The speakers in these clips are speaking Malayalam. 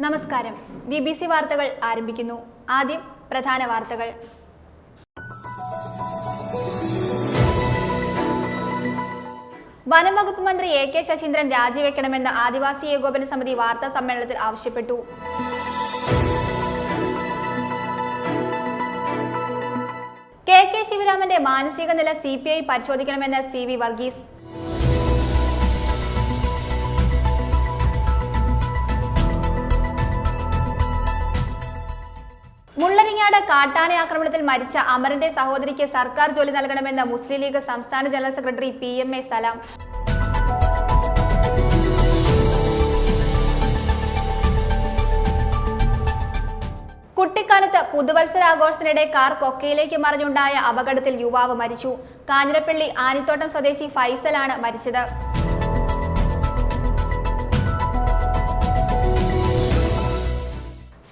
നമസ്കാരം. BBC വാർത്തകൾ ആരംഭിക്കുന്നു. ആദ്യം പ്രധാന വാർത്തകൾ. വനംവകുപ്പ് മന്ത്രി A.K. ശശീന്ദ്രൻ രാജിവെക്കണമെന്ന് ആദിവാസി ഏകോപന സമിതി വാർത്താ സമ്മേളനത്തിൽ ആവശ്യപ്പെട്ടു. K.K. ശിവരാമന്റെ മാനസിക നില CPI പരിശോധിക്കണമെന്ന് CV വർഗീസ്. മുള്ളരിങ്ങാട് കാട്ടാന ആക്രമണത്തിൽ മരിച്ച അമറിന്റെ സഹോദരിക്ക് സർക്കാർ ജോലി നൽകണമെന്ന് മുസ്ലിം ലീഗ് സംസ്ഥാന ജനറൽ സെക്രട്ടറി PMA സലാം. കുട്ടിക്കാലത്ത് പുതുവത്സരാഘോഷത്തിനിടെ കാർ കൊക്കയിലേക്ക് മറിഞ്ഞുണ്ടായ അപകടത്തിൽ യുവാവ് മരിച്ചു. കാഞ്ഞിരപ്പള്ളി ആനിത്തോട്ടം സ്വദേശി ഫൈസലാണ് മരിച്ചത്.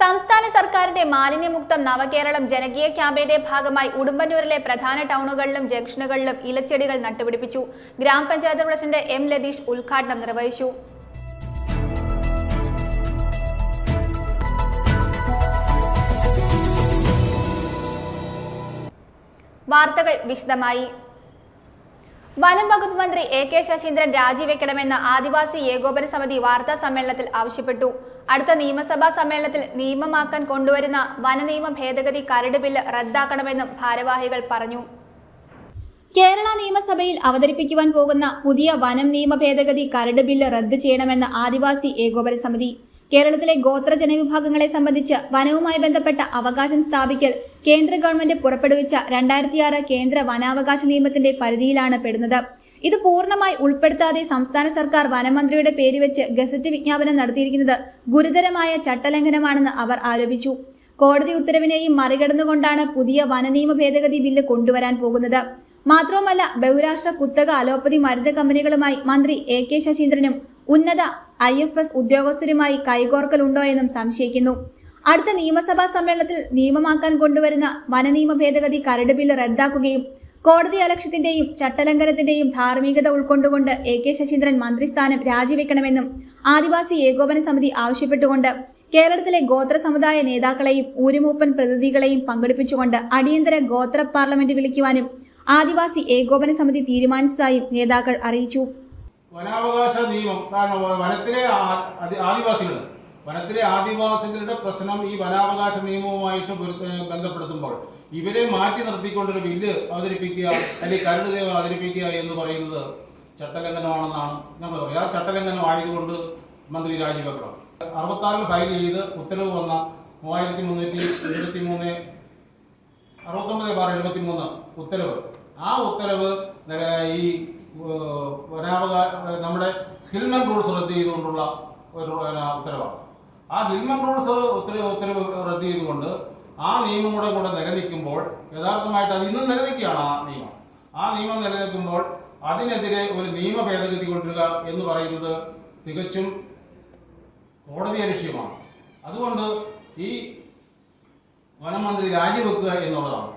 സംസ്ഥാന സർക്കാരിന്റെ മാലിന്യമുക്തം നവകേരളം ജനകീയ ക്യാമ്പയിന്റെ ഭാഗമായി ഉടുമ്പന്നൂരിലെ പ്രധാന ടൗണുകളിലും ജംഗ്ഷനുകളിലും ഇലച്ചെടികൾ നട്ടുപിടിപ്പിച്ചു. ഗ്രാമപഞ്ചായത്ത് പ്രസിഡന്റ് M. ലതീഷ് ഉദ്ഘാടനം നിർവഹിച്ചു. വാർത്തകൾ വിശദമായി. വനം വകുപ്പ് മന്ത്രി A.K. ശശീന്ദ്രൻ രാജിവെക്കണമെന്ന് ആദിവാസി ഏകോപന സമിതി വാർത്താ സമ്മേളനത്തിൽ ആവശ്യപ്പെട്ടു. അടുത്ത നിയമസഭാ സമ്മേളനത്തിൽ നിയമമാക്കാൻ കൊണ്ടുവരുന്ന വനനിയമ ഭേദഗതി കരട് ബില്ല് റദ്ദാക്കണമെന്നും ഭാരവാഹികൾ പറഞ്ഞു. കേരള നിയമസഭയിൽ അവതരിപ്പിക്കുവാൻ പോകുന്ന പുതിയ വനം നിയമ ഭേദഗതി കരട് ബില്ല് റദ്ദ് ചെയ്യണമെന്ന് ആദിവാസി ഏകോപന സമിതി. കേരളത്തിലെ ഗോത്ര ജനവിഭാഗങ്ങളെ സംബന്ധിച്ച് വനവുമായി ബന്ധപ്പെട്ട അവകാശം സ്ഥാപിക്കൽ കേന്ദ്ര ഗവൺമെന്റ് പുറപ്പെടുവിച്ച 2006 കേന്ദ്ര വനാവകാശ നിയമത്തിന്റെ പരിധിയിലാണ് പെടുന്നത്. ഇത് പൂർണ്ണമായി ഉൾപ്പെടുത്താതെ സംസ്ഥാന സർക്കാർ വനമന്ത്രിയുടെ പേര് വെച്ച് ഗസറ്റ് വിജ്ഞാപനം നടത്തിയിരിക്കുന്നത് ഗുരുതരമായ ചട്ടലംഘനമാണെന്ന് അവർ ആരോപിച്ചു. കോടതി ഉത്തരവിനെയും മറികടന്നുകൊണ്ടാണ് പുതിയ വനനിയമ ഭേദഗതി ബില്ല് കൊണ്ടുവരാൻ പോകുന്നത്. മാത്രവുമല്ല, ബഹുരാഷ്ട്ര കുത്തക അലോപ്പതി മരുന്ന് കമ്പനികളുമായി മന്ത്രി A.K. ശശീന്ദ്രനും ഉന്നത IFS ഉദ്യോഗസ്ഥരുമായി കൈകോർക്കലുണ്ടോ എന്നും സംശയിക്കുന്നു. അടുത്ത നിയമസഭാ സമ്മേളനത്തിൽ നിയമമാക്കാൻ കൊണ്ടുവരുന്ന വനനിയമ ഭേദഗതി കരട് ബില്ല് റദ്ദാക്കുകയും കോടതി അലക്ഷ്യത്തിന്റെയും ചട്ടലംഘനത്തിന്റെയും ധാർമ്മികത ഉൾക്കൊണ്ടുകൊണ്ട് A.K. ശശീന്ദ്രൻ മന്ത്രിസ്ഥാനം രാജിവെക്കണമെന്നും ആദിവാസി ഏകോപന സമിതി ആവശ്യപ്പെട്ടുകൊണ്ട് കേരളത്തിലെ ഗോത്ര സമുദായ നേതാക്കളെയും ഊരുമൂപ്പൻ പ്രതിനിധികളെയും പങ്കെടുപ്പിച്ചുകൊണ്ട് അടിയന്തര ഗോത്ര പാർലമെന്റ് വിളിക്കുവാനും ആദിവാസി ഏകോപന സമിതി തീരുമാനിച്ചതായും നേതാക്കൾ അറിയിച്ചു. വനാവകാശ നിയമം കാരണം വനത്തിലെ ആദിവാസികളുടെ പ്രശ്നം ഈ വനാവകാശ നിയമവുമായിട്ട് ബന്ധപ്പെടുത്തുമ്പോൾ ഇവരെ മാറ്റി നിർത്തിക്കൊണ്ടൊരു ബില്ല് അവതരിപ്പിക്കുക അല്ലെങ്കിൽ കരട് നിയമം അവതരിപ്പിക്കുക എന്ന് പറയുന്നത് ചട്ടലംഘനമാണെന്നാണ് നമ്മൾ പറയുക. ആ ചട്ടലംഘനം ആയതുകൊണ്ട് മന്ത്രി രാജിവെക്കണം. 66 ഫയൽ ചെയ്ത് ഉത്തരവ് വന്ന 39/73 ഉത്തരവ്, ആ ഉത്തരവ് ഈ നമ്മുടെ ഹിൽമൻ റൂൾസ് റദ്ദ് ചെയ്തുകൊണ്ടുള്ള ഒരു ഉത്തരവാണ്. ആ ഹിൽമൻ റൂൾസ് ഉത്തരവ് റദ്ദ് ചെയ്തുകൊണ്ട് ആ നിയമം കൂടെ നിലനിൽക്കുമ്പോൾ യഥാർത്ഥമായിട്ട് അത് ഇന്നും നിലനിൽക്കുകയാണ്. ആ നിയമം നിലനിൽക്കുമ്പോൾ അതിനെതിരെ ഒരു നിയമ ഭേദഗതി കൊണ്ടുവരിക എന്ന് പറയുന്നത് തികച്ചും കോടതി അലക്ഷ്യമാണ്. അതുകൊണ്ട് ഈ വനമന്ത്രി രാജിവെക്കുക എന്നുള്ളതാണ്.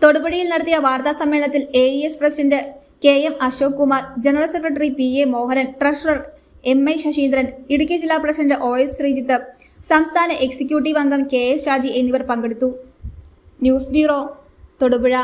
തൊടുപുഴയിൽ നടത്തിയ വാർത്താ സമ്മേളനത്തിൽ AES president KM Ashok Kumar, general secretary PA Mohanan, treasurer MI Saseendran, Idukki ജില്ലാ പ്രസിഡന്റ് OS ശ്രീജിത്ത്, സംസ്ഥാന എക്സിക്യൂട്ടീവ് അംഗം KS ഷാജി എന്നിവർ പങ്കെടുത്തു. News bureau, Thodupuzha.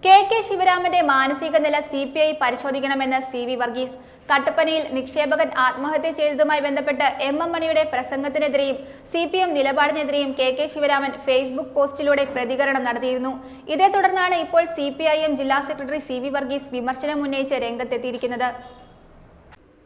K.K. ശിവരാമന്റെ മാനസിക നില CPI പരിശോധിക്കണമെന്ന് CV വർഗീസ്. കട്ടപ്പനയിൽ നിക്ഷേപകൻ ആത്മഹത്യ ചെയ്തതുമായി ബന്ധപ്പെട്ട് MM മണിയുടെ പ്രസംഗത്തിനെതിരെയും CPM നിലപാടിനെതിരെയും K.K. ശിവരാമൻ ഫേസ്ബുക്ക് പോസ്റ്റിലൂടെ പ്രതികരണം നടത്തിയിരുന്നു. ഇതേ തുടർന്നാണ് ഇപ്പോൾ CPIM ജില്ലാ സെക്രട്ടറി CV വർഗീസ് വിമർശനം ഉന്നയിച്ച് രംഗത്തെത്തിയിരിക്കുന്നത്.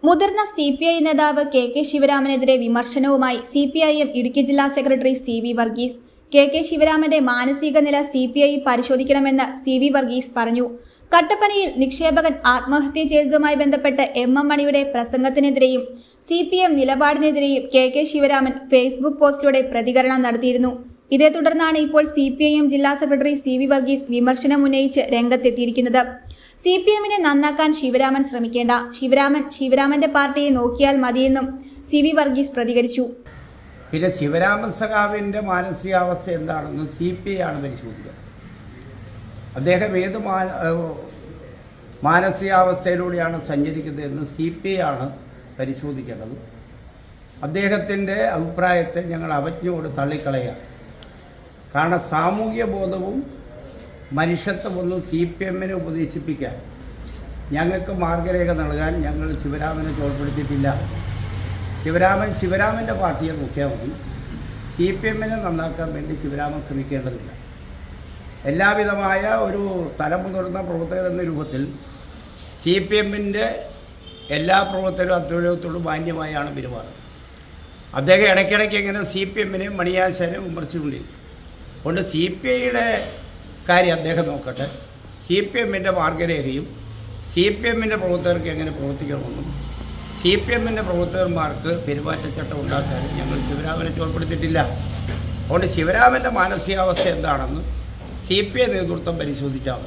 മുതിർന്ന CPI നേതാവ് K.K. ശിവരാമനെതിരെ വിമർശനവുമായി CPIM ഇടുക്കി ജില്ലാ സെക്രട്ടറി CV വർഗീസ്. K.K. ശിവരാമന്റെ മാനസിക നില CPI പരിശോധിക്കണമെന്ന് CV വർഗീസ് പറഞ്ഞു. കട്ടപ്പനയിൽ നിക്ഷേപകൻ ആത്മഹത്യ ചെയ്തതുമായി ബന്ധപ്പെട്ട് MM മണിയുടെ പ്രസംഗത്തിനെതിരെയും CPM നിലപാടിനെതിരെയും K.K. ശിവരാമൻ ഫേസ്ബുക്ക് പോസ്റ്റിലൂടെ പ്രതികരണം നടത്തിയിരുന്നു. ഇതേ തുടർന്നാണ് ഇപ്പോൾ CPIM ജില്ലാ സെക്രട്ടറി CV വർഗീസ് വിമർശനം ഉന്നയിച്ച് രംഗത്തെത്തിയിരിക്കുന്നത്. CPMനെ നന്നാക്കാൻ ശിവരാമൻ ശ്രമിക്കേണ്ട, ശിവരാമന്റെ പാർട്ടിയെ നോക്കിയാൽ മതിയെന്നും CV വർഗീസ് പ്രതികരിച്ചു. പിന്നെ ശിവരാമൻ സഖാവിൻ്റെ മാനസികാവസ്ഥ എന്താണെന്ന് CPI ആണ് പരിശോധിക്കുക. അദ്ദേഹം ഏത് മാനസികാവസ്ഥയിലൂടെയാണ് സഞ്ചരിക്കുന്നതെന്ന് CPI ആണ് പരിശോധിക്കേണ്ടത്. അദ്ദേഹത്തിൻ്റെ അഭിപ്രായത്തെ ഞങ്ങൾ അവജ്ഞയോട് തള്ളിക്കളയുക. കാരണം സാമൂഹ്യ ബോധവും മനുഷ്യത്വമൊന്നും CPM-നെ ഉപദേശിപ്പിക്കാൻ ഞങ്ങൾക്ക് മാർഗരേഖ നൽകാൻ ഞങ്ങൾ ശിവരാമനെ ചോർപ്പെടുത്തിയിട്ടില്ല. ശിവരാമൻ്റെ പാർട്ടിയെ നോക്കിയാൽ മതി. CPM-നെ നന്നാക്കാൻ വേണ്ടി ശിവരാമൻ ശ്രമിക്കേണ്ടതില്ല. എല്ലാവിധമായ ഒരു തലമുതിർന്ന പ്രവർത്തകർ എന്ന രൂപത്തിൽ CPM-ൻ്റെ എല്ലാ പ്രവർത്തകരും അധ്വാനത്തോടും മാന്യമായാണ് പെരുമാറുന്നത്. അദ്ദേഹം ഇടയ്ക്കിടയ്ക്ക് ഇങ്ങനെ CPM-നെയും മണിയാശാനെയും വിമർശിച്ചുകൊണ്ടിരിക്കും. അതുകൊണ്ട് CPI-യുടെ കാര്യം അദ്ദേഹം നോക്കട്ടെ. CPM-ൻ്റെ മാർഗരേഖയും CPM-ൻ്റെ പ്രവർത്തകർക്ക് എങ്ങനെ പ്രവർത്തിക്കണമെന്നും CPM-ൻ്റെ പ്രവർത്തകന്മാർക്ക് പെരുമാറ്റച്ചട്ടം ഉണ്ടാക്കാനും ഞങ്ങൾ ശിവരാമനെ ചോർപ്പെടുത്തിയിട്ടില്ല. അതുകൊണ്ട് ശിവരാമൻ്റെ മാനസികാവസ്ഥ എന്താണെന്ന് CPI നേതൃത്വം പരിശോധിച്ചാൽ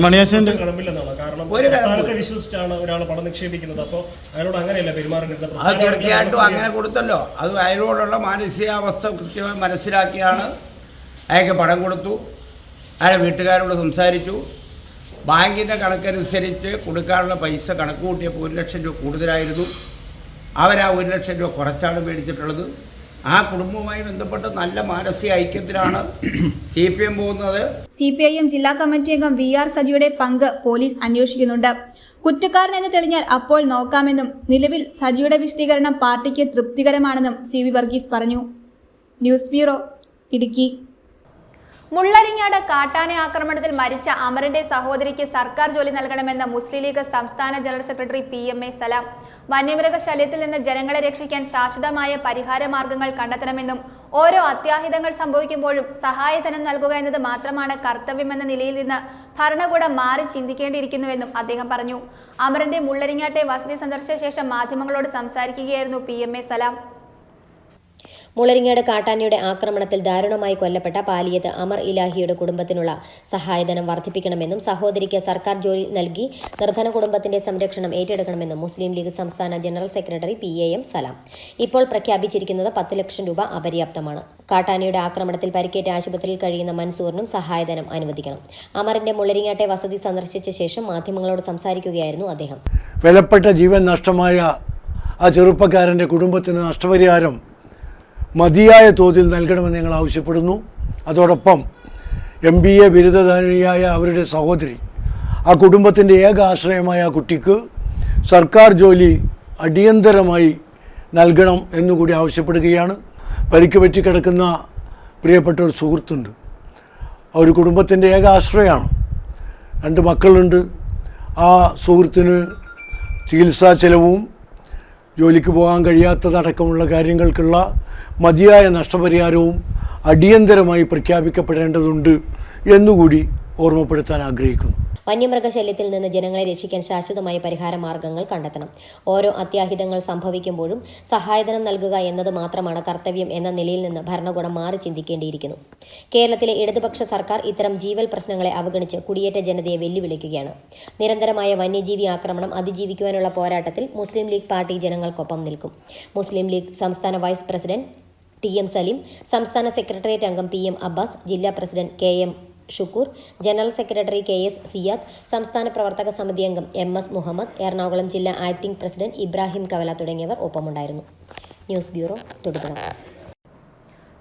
മണിയാശാന്റെ കടമ്പില്ലെന്നാണ്. കാരണം ഒരു പ്രസ്ഥാനത്തെ വിശ്വസിച്ചാണ് ഒരാൾ പണം നിക്ഷേപിക്കുന്നത്. അപ്പോൾ അയാളോട് അങ്ങനെയല്ല പെരുമാറേണ്ടത്. അത് തീർച്ചയായിട്ടും അങ്ങനെ കൊടുത്തല്ലോ. അത് അയാളോടുള്ള മാനസികാവസ്ഥ കൃത്യമായി മനസ്സിലാക്കിയാണ് അയാൾക്ക് പണം കൊടുത്തു. അയാളുടെ വീട്ടുകാരോട് സംസാരിച്ചു. ബാങ്കിൻ്റെ കണക്കനുസരിച്ച് കൊടുക്കാനുള്ള പൈസ കണക്ക് കൂട്ടിയപ്പോൾ 1 ലക്ഷം രൂപ കൂടുതലായിരുന്നു. അവരാ 1 ലക്ഷം രൂപ കുറച്ചാണ് മേടിച്ചിട്ടുള്ളത്. ആ കുടുംബവുമായി ബന്ധപ്പെട്ട് നല്ല മാനസിക ഐക്യത്തിലാണ് CPM പോകുന്നത്. CPIM ജില്ലാ കമ്മിറ്റി അംഗം VR സജിയുടെ പങ്ക് പോലീസ് അന്വേഷിക്കുന്നുണ്ട്. കുറ്റക്കാരനെന്ന് തെളിഞ്ഞാൽ അപ്പോൾ നോക്കാമെന്നും നിലവിൽ സജിയുടെ വിശദീകരണം പാർട്ടിക്ക് തൃപ്തികരമാണെന്നും CV വർഗീസ് പറഞ്ഞു. News bureau, Idukki. മുള്ളരിങ്ങാട് കാട്ടാന ആക്രമണത്തിൽ മരിച്ച അമറിന്റെ സഹോദരിക്ക് സർക്കാർ ജോലി നൽകണമെന്ന മുസ്ലിം ലീഗ് സംസ്ഥാന ജനറൽ സെക്രട്ടറി PMA സലാം വന്യമൃഗശല്യത്തിൽ നിന്ന് ജനങ്ങളെ രക്ഷിക്കാൻ ശാശ്വതമായ പരിഹാര മാർഗങ്ങൾ കണ്ടെത്തണമെന്നും ഓരോ അത്യാഹിതങ്ങൾ സംഭവിക്കുമ്പോഴും സഹായധനം നൽകുക എന്നത് മാത്രമാണ് കർത്തവ്യമെന്ന നിലയിൽ നിന്ന് ഭരണകൂടം മാറി ചിന്തിക്കേണ്ടിയിരിക്കുന്നുവെന്നും അദ്ദേഹം പറഞ്ഞു. അമറിന്റെ മുള്ളരിങ്ങാട്ടെ വസതി സന്ദർശിച്ച ശേഷം മാധ്യമങ്ങളോട് സംസാരിക്കുകയായിരുന്നു PMA സലാം. മുള്ളരിങ്ങാട് കാട്ടാനയുടെ ആക്രമണത്തിൽ ദാരുണമായി കൊല്ലപ്പെട്ട പാലിയത്ത് അമർ ഇലാഹിയുടെ കുടുംബത്തിനുള്ള സഹായധനം വർദ്ധിപ്പിക്കണമെന്നും സഹോദരിക്ക് സർക്കാർ ജോലി നൽകി നിർധന കുടുംബത്തിന്റെ സംരക്ഷണം ഏറ്റെടുക്കണമെന്നും മുസ്ലിം ലീഗ് സംസ്ഥാന ജനറൽ സെക്രട്ടറി PAM സലാം. ഇപ്പോൾ പ്രഖ്യാപിച്ചിരിക്കുന്നത് 10 ലക്ഷം രൂപ അപര്യാപ്തമാണ്. കാട്ടാനയുടെ ആക്രമണത്തിൽ പരിക്കേറ്റ ആശുപത്രിയിൽ കഴിയുന്ന മൻസൂറിനും സഹായധനം അനുവദിക്കണം. അമറിന്റെ മുള്ളരിങ്ങാട്ടെ വസതി സന്ദർശിച്ച ശേഷം മാധ്യമങ്ങളോട് സംസാരിക്കുകയായിരുന്നു അദ്ദേഹം. വിലപ്പെട്ട ജീവൻ നഷ്ടമായ ആ ചെറുപ്പക്കാരൻ്റെ കുടുംബത്തിന് നഷ്ടപരിഹാരം മതിയായ തോതിൽ നൽകണമെന്ന് ഞങ്ങൾ ആവശ്യപ്പെടുന്നു. അതോടൊപ്പം MBA ബിരുദധാരിണിയായ അവരുടെ സഹോദരി, ആ കുടുംബത്തിൻ്റെ ഏക ആശ്രയമായ ആ കുട്ടിക്ക് സർക്കാർ ജോലി അടിയന്തരമായി നൽകണം എന്നുകൂടി ആവശ്യപ്പെടുകയാണ്. പരിക്ക് പറ്റി കിടക്കുന്ന പ്രിയപ്പെട്ട ഒരു സുഹൃത്തുണ്ട്. ആ ഒരു കുടുംബത്തിൻ്റെ ഏക ആശ്രയമാണ്. 2 മക്കളുണ്ട്. ആ സുഹൃത്തിന് ചികിത്സാ ചെലവും ജോലിക്ക് പോകാൻ കഴിയാത്തതടക്കമുള്ള കാര്യങ്ങൾക്കുള്ള മതിയായ നഷ്ടപരിഹാരവും അടിയന്തരമായി പ്രഖ്യാപിക്കപ്പെടേണ്ടതുണ്ട് എന്നുകൂടി ഓർമ്മപ്പെടുത്താൻ ആഗ്രഹിക്കുന്നു. വന്യമൃഗശല്യത്തിൽ നിന്ന് ജനങ്ങളെ രക്ഷിക്കാൻ ശാശ്വതമായ പരിഹാര മാർഗങ്ങൾ കണ്ടെത്തണം. ഓരോ അത്യാഹിതങ്ങൾ സംഭവിക്കുമ്പോഴും സഹായധനം നൽകുക എന്നത് മാത്രമാണ് കർത്തവ്യം എന്ന നിലയിൽ നിന്ന് ഭരണകൂടം മാറി ചിന്തിക്കേണ്ടിയിരിക്കുന്നു. കേരളത്തിലെ ഇടതുപക്ഷ സർക്കാർ ഇത്തരം ജീവൽ പ്രശ്നങ്ങളെ അവഗണിച്ച് കുടിയേറ്റ ജനതയെ വെല്ലുവിളിക്കുകയാണ്. നിരന്തരമായ വന്യജീവി ആക്രമണം അതിജീവിക്കുവാനുള്ള പോരാട്ടത്തിൽ മുസ്ലിം ലീഗ് പാർട്ടി ജനങ്ങൾക്കൊപ്പം നിൽക്കും. മുസ്ലിം ലീഗ് സംസ്ഥാന വൈസ് പ്രസിഡന്റ് TM സലീം, സംസ്ഥാന സെക്രട്ടേറിയറ്റ് അംഗം PM അബ്ബാസ്, ജില്ലാ president KM Shukkur, general secretary KS Siyad, സംസ്ഥാന പ്രവർത്തക സമിതി അംഗം MS മുഹമ്മദ്, എറണാകുളം ജില്ലാ ആക്ടിംഗ് പ്രസിഡന്റ് ഇബ്രാഹിം കവല തുടങ്ങിയവർ ഒപ്പമുണ്ടായിരുന്നു. News bureau, Thodupuzha.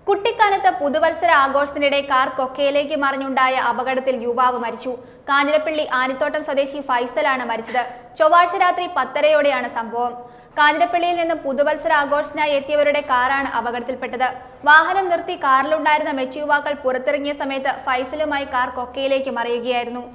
കുട്ടിക്കാനത്ത് പുതുവത്സര ആഘോഷത്തിനിടെ കാർ കൊക്കയിലേക്ക് മറിഞ്ഞുണ്ടായ അപകടത്തിൽ യുവാവ് മരിച്ചു. കാഞ്ഞിരപ്പള്ളി ആനിത്തോട്ടം സ്വദേശി ഫൈസലാണ് മരിച്ചത്. ചൊവ്വാഴ്ച രാത്രി 10:30-ഓടെയാണ് സംഭവം. കാഞ്ഞിരപ്പള്ളിയിൽ നിന്ന് പുതുവത്സര ആഘോഷത്തിനായി എത്തിയവരുടെ കാറാണ് അപകടത്തിൽപ്പെട്ടത്. വാഹനം നിർത്തി കാറിലുണ്ടായിരുന്ന മെച്ചു യുവാക്കൾ പുറത്തിറങ്ങിയ സമയത്ത് ഫൈസലുമായി കാർ കൊക്കയിലേക്ക് മറിയുകയായിരുന്നു.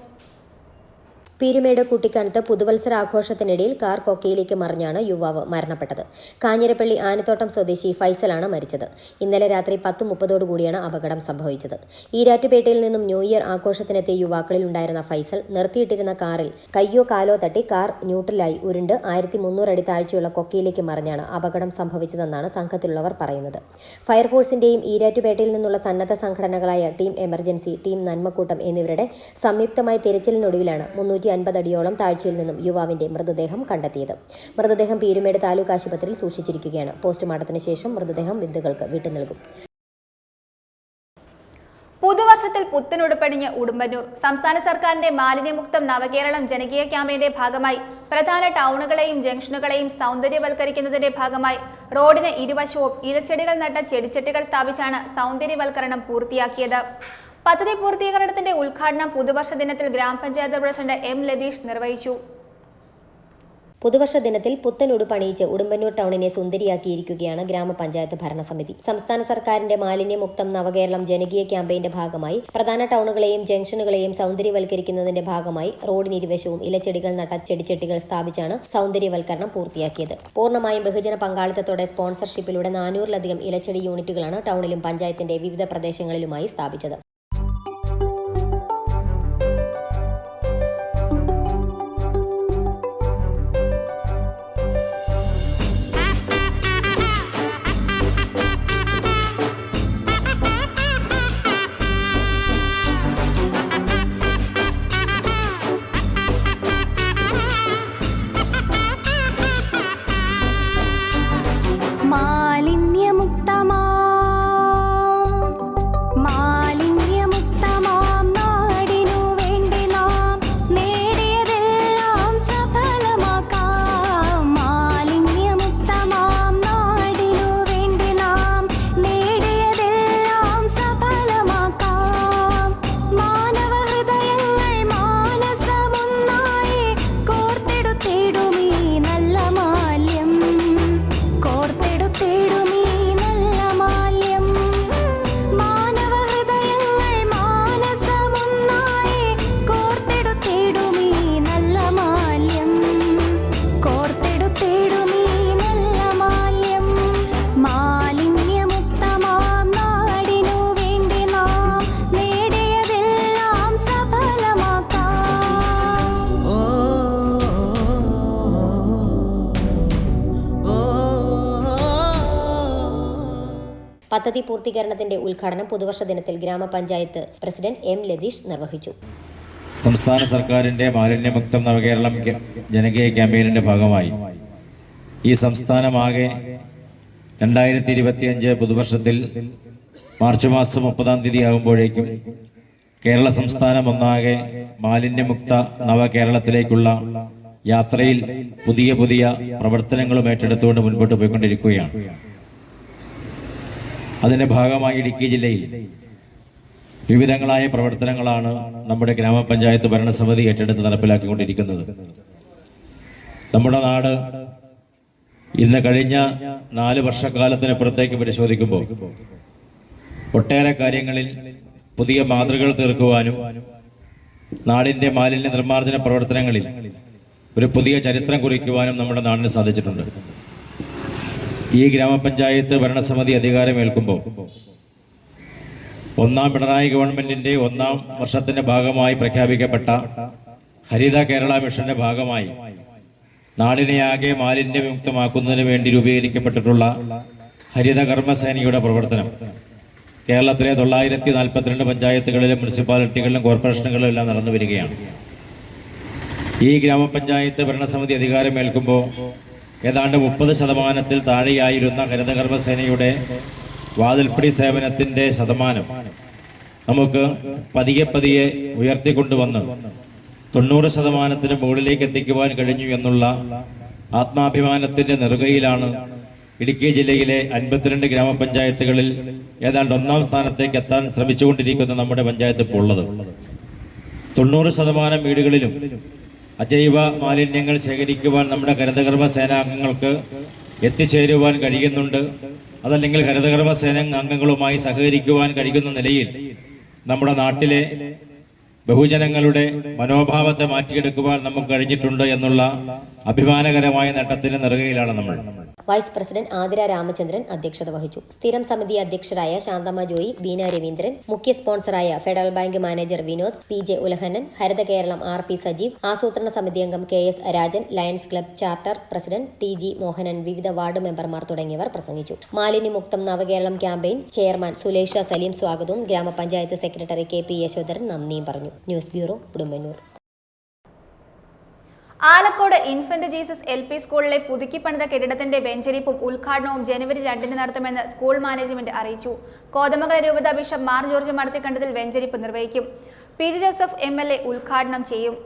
പീരുമേട് കുട്ടിക്കാനത്ത് പുതുവത്സരാഘോഷത്തിനിടയിൽ കാർ കൊക്കയിലേക്ക് മറിഞ്ഞാണ് യുവാവ് മരണപ്പെട്ടത്. കാഞ്ഞിരപ്പള്ളി ആനത്തോട്ടം സ്വദേശി ഫൈസലാണ് മരിച്ചത്. ഇന്നലെ രാത്രി 10:30 അപകടം സംഭവിച്ചത്. ഈരാറ്റുപേട്ടയിൽ നിന്നും ന്യൂ ഇയർ ആഘോഷത്തിനെത്തിയ യുവാക്കളിൽ ഉണ്ടായിരുന്ന ഫൈസൽ നിർത്തിയിട്ടിരുന്ന കാറിൽ കയ്യോ കാലോ തട്ടി കാർ ന്യൂട്രലായി ഉരുണ്ട് 1300 അടി താഴ്ചയുള്ള കൊക്കയിലേക്ക് മറിഞ്ഞാണ് അപകടം സംഭവിച്ചതെന്നാണ് സംഘത്തിലുള്ളവർ പറയുന്നത്. ഫയർഫോഴ്സിന്റെയും ഈരാറ്റുപേട്ടയിൽ നിന്നുള്ള സന്നദ്ധ സംഘടനകളായ ടീം എമർജൻസി, ടീം നന്മക്കൂട്ടം എന്നിവരുടെ സംയുക്തമായ തിരച്ചിലിനൊടുവിലാണ് 350 അടിയോളം താഴ്ചയിൽ നിന്നും യുവാവിന്റെ മൃതദേഹം കണ്ടെത്തിയത്. മൃതദേഹം പീരുമേട് താലൂക്ക് ആശുപത്രിയിൽ സൂക്ഷിച്ചിരിക്കുകയാണ്. പോസ്റ്റ്മോർട്ടത്തിന് ശേഷം മൃതദേഹം ബന്ധുക്കൾക്ക് വിട്ടുനൽകും. പുതുവർഷത്തെ സമൂഹത്തിൽ പുത്തനുടുപ്പണിഞ്ഞ് ഉടുമ്പന്നൂർ. സംസ്ഥാന സർക്കാരിന്റെ മാലിന്യമുക്തം നവകേരളം ജനകീയ ക്യാമ്പയിന്റെ ഭാഗമായി പ്രധാന ടൗണുകളെയും ജംഗ്ഷനുകളെയും സൗന്ദര്യവൽക്കരിക്കുന്നതിന്റെ ഭാഗമായി റോഡിന് ഇരുവശവും ഇലച്ചെടികൾ നട്ട ചെടിച്ചട്ടികൾ സ്ഥാപിച്ചാണ് സൗന്ദര്യവൽക്കരണം പൂർത്തിയാക്കിയത്. പദ്ധതി പൂർത്തീകരണത്തിന്റെ ഉദ്ഘാടനം പുതുവർഷ ദിനത്തിൽ ഗ്രാമപഞ്ചായത്ത് പ്രസിഡന്റ് എം ലതീഷ് നിർവഹിച്ചു. പുതുവർഷ ദിനത്തിൽ പുത്തൻ ഉടുപ്പണിയിച്ച് ഉടുമ്പന്നൂർ ടൗണിനെ സുന്ദരിയാക്കിയിരിക്കുകയാണ് ഗ്രാമപഞ്ചായത്ത് ഭരണസമിതി. സംസ്ഥാന സർക്കാരിന്റെ മാലിന്യമുക്തം നവകേരളം ജനകീയ ക്യാമ്പയിന്റെ ഭാഗമായി പ്രധാന ടൗണുകളെയും ജംഗ്ഷനുകളെയും സൗന്ദര്യവൽക്കരിക്കുന്നതിന്റെ ഭാഗമായി റോഡിനിരുവശവും ഇലച്ചെടികൾ നട്ട ചെടിച്ചട്ടികൾ സ്ഥാപിച്ചാണ് സൗന്ദര്യവൽക്കരണം പൂർത്തിയാക്കിയത്. പൂർണ്ണമായും ബഹുജന പങ്കാളിത്തത്തോടെ സ്പോൺസർഷിപ്പിലൂടെ 400-ലധികം ഇലച്ചെടി യൂണിറ്റുകളാണ് ടൗണിലും പഞ്ചായത്തിന്റെ വിവിധ പ്രദേശങ്ങളിലുമായി സ്ഥാപിച്ചത്. പദ്ധതി പൂർത്തീകരണത്തിന്റെ ഉദ്ഘാടനം പുതുവർഷ ദിനത്തിൽ ഗ്രാമപഞ്ചായത്ത് പ്രസിഡന്റ് എം ലതീഷ് നിർവഹിച്ചു. സംസ്ഥാന സർക്കാരിന്റെ മാലിന്യമുക്തം നവകേരളം ജനകീയ ക്യാമ്പയിനിന്റെ ഭാഗമായി ഈ സംസ്ഥാനമാകെ 2025 പുതുവർഷത്തിൽ മാർച്ച് മാസം 30-ാം തീയതി ആകുമ്പോഴേക്കും കേരള സംസ്ഥാനം ഒന്നാകെ മാലിന്യമുക്ത നവകേരളത്തിലേക്കുള്ള യാത്രയിൽ പുതിയ പുതിയ പ്രവർത്തനങ്ങളും ഏറ്റെടുത്തുകൊണ്ട് മുൻപോട്ട് പോയിക്കൊണ്ടിരിക്കുകയാണ്. അതിന്റെ ഭാഗമായി ഇടുക്കി ജില്ലയിൽ വിവിധങ്ങളായ പ്രവർത്തനങ്ങളാണ് നമ്മുടെ ഗ്രാമപഞ്ചായത്ത് ഭരണസമിതി ഏറ്റെടുത്ത് നടപ്പിലാക്കിക്കൊണ്ടിരിക്കുന്നത്. നമ്മുടെ നാട് ഇന്ന് കഴിഞ്ഞ 4 വർഷക്കാലത്തിനപ്പുറത്തേക്ക് പരിശോധിക്കുമ്പോൾ ഒട്ടേറെ കാര്യങ്ങളിൽ പുതിയ മാതൃകകൾ തീർക്കുവാനും നാടിന്റെ മാലിന്യ നിർമ്മാർജ്ജന പ്രവർത്തനങ്ങളിൽ ഒരു പുതിയ ചരിത്രം കുറിക്കുവാനും നമ്മുടെ നാടിന് സാധിച്ചിട്ടുണ്ട്. ഈ ഗ്രാമപഞ്ചായത്ത് ഭരണസമിതി അധികാരമേൽക്കുമ്പോൾ 1ാം പിണറായി ഗവൺമെന്റിന്റെ 1ാം വർഷത്തിന്റെ ഭാഗമായി പ്രഖ്യാപിക്കപ്പെട്ട ഹരിത കേരള മിഷന്റെ ഭാഗമായി നാടിനെയാകെ മാലിന്യവിമുക്തമാക്കുന്നതിന് വേണ്ടി രൂപീകരിക്കപ്പെട്ടിട്ടുള്ള ഹരിത കർമ്മസേനയുടെ പ്രവർത്തനം കേരളത്തിലെ 942 പഞ്ചായത്തുകളിലും മുനിസിപ്പാലിറ്റികളിലും കോർപ്പറേഷനുകളിലും എല്ലാം നടന്നു വരികയാണ്. ഈ ഗ്രാമപഞ്ചായത്ത് ഭരണസമിതി അധികാരമേൽക്കുമ്പോൾ ഏതാണ്ട് 30% താഴെയായിരുന്ന ഹരിതകർമ്മസേനയുടെ വാതിൽപ്പടി സേവനത്തിന്റെ ശതമാനം നമുക്ക് പതിയെ പതിയെ ഉയർത്തിക്കൊണ്ടുവന്ന് 90% മുകളിലേക്ക് എത്തിക്കുവാൻ കഴിഞ്ഞു എന്നുള്ള ആത്മാഭിമാനത്തിന്റെ നെറുകയിലാണ് ഇടുക്കി ജില്ലയിലെ 52 ഗ്രാമപഞ്ചായത്തുകളിൽ ഏതാണ്ട് 1ാം സ്ഥാനത്തേക്ക് എത്താൻ ശ്രമിച്ചുകൊണ്ടിരിക്കുന്ന നമ്മുടെ പഞ്ചായത്ത് ഇപ്പോൾ ഉള്ളത്. 90% വീടുകളിലും അജൈവ മാലിന്യങ്ങൾ ശേഖരിക്കുവാൻ നമ്മുടെ ഹരിതകർമ്മ സേനാംഗങ്ങൾക്ക് എത്തിച്ചേരുവാൻ കഴിയുന്നുണ്ട്. അതല്ലെങ്കിൽ ഹരിതകർമ്മ സേന അംഗങ്ങളുമായി സഹകരിക്കുവാൻ കഴിയുന്ന നിലയിൽ നമ്മുടെ നാട്ടിലെ ബഹുജനങ്ങളുടെ മനോഭാവത്തെ മാറ്റിയെടുക്കുവാൻ നമുക്ക് കഴിഞ്ഞിട്ടുണ്ട് എന്നുള്ള അഭിമാനകരമായ നേട്ടത്തിന് നെറുകയിലാണ് നമ്മൾ. വൈസ് പ്രസിഡന്റ് ആതിര രാമചന്ദ്രൻ അധ്യക്ഷത വഹിച്ചു. സ്ഥിരം സമിതി അധ്യക്ഷരായ ശാന്തമ്മ ജോയി, ബീന രവീന്ദ്രൻ, മുഖ്യ സ്പോൺസറായ Federal Bank manager Vinod, PJ Ulahannan, Haritha Keralam RP Sajeev, ആസൂത്രണ സമിതി അംഗം KS Rajan, Lions Club charter president TG Mohanan, വിവിധ വാർഡ് മെമ്പർമാർ തുടങ്ങിയവർ പ്രസംഗിച്ചു. മാലിന്യമുക്തം നവകേരളം ക്യാമ്പയിൻ ചെയർമാൻ സുലേഷ സലീം സ്വാഗതവും ഗ്രാമപഞ്ചായത്ത് സെക്രട്ടറി KP യശോധരൻ നന്ദിയും പറഞ്ഞു. News bureau, Udumbannoor. Alakode Infant Jesus LP സ്കൂളിലെ പുതുക്കിപ്പണിത കെട്ടിടത്തിന്റെ വെഞ്ചരിപ്പും ഉദ്ഘാടനവും ജനുവരി 2 നടത്തുമെന്ന് സ്കൂൾ മാനേജ്മെന്റ് അറിയിച്ചു. കോതമംഗലം രൂപത ബിഷപ്പ് മാർ ജോർജ് മടത്തിക്കണ്ടത്തിൽ വെഞ്ചരിപ്പ് നിർവഹിക്കും. PG ജോസഫ് MLA ഉദ്ഘാടനം ചെയ്യും.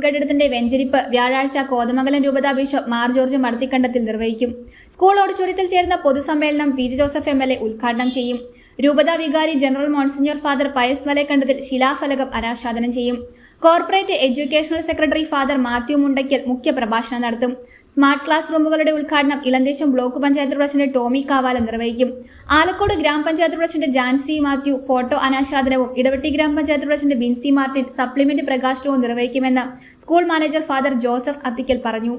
കെട്ടിടത്തിന്റെ വെഞ്ചരിപ്പ് വ്യാഴാഴ്ച കോതമംഗലം രൂപത ബിഷപ്പ് മാർ ജോർജ് മടത്തിക്കണ്ടത്തിൽ നിർവഹിക്കും. സ്കൂൾ ഓഡിറ്റോറിയത്തിൽ ചേരുന്ന പൊതുസമ്മേളനം PG ജോസഫ് MLA ഉദ്ഘാടനം ചെയ്യും. രൂപത വികാരി general Monsignor Father Pius Malakandathil ശിലാഫലകം അനാച്ഛാദനം ചെയ്യും. Corporate educational secretary Father Mathew Mundackal മുഖ്യപ്രഭാഷണം നടത്തും. സ്മാർട്ട് ക്ലാസ് റൂമുകളുടെ ഉദ്ഘാടനം ഇളന്തേശം ബ്ലോക്ക് പഞ്ചായത്ത് പ്രസിഡന്റ് ടോമി കാവാല നിർവഹിക്കും. ആലക്കോട് ഗ്രാമപഞ്ചായത്ത് പ്രസിഡന്റ് ജാൻസി മാത്യു ഫോട്ടോ അനാച്ഛാദനവും ഇടവെട്ടി ഗ്രാമപഞ്ചായത്ത് പ്രസിഡന്റ് ബിൻസി മാർട്ടിൻ സപ്ലിമെന്റ് പ്രകാശനവും നിർവഹിക്കുമെന്ന് school manager Father Joseph Athikkal പറഞ്ഞു.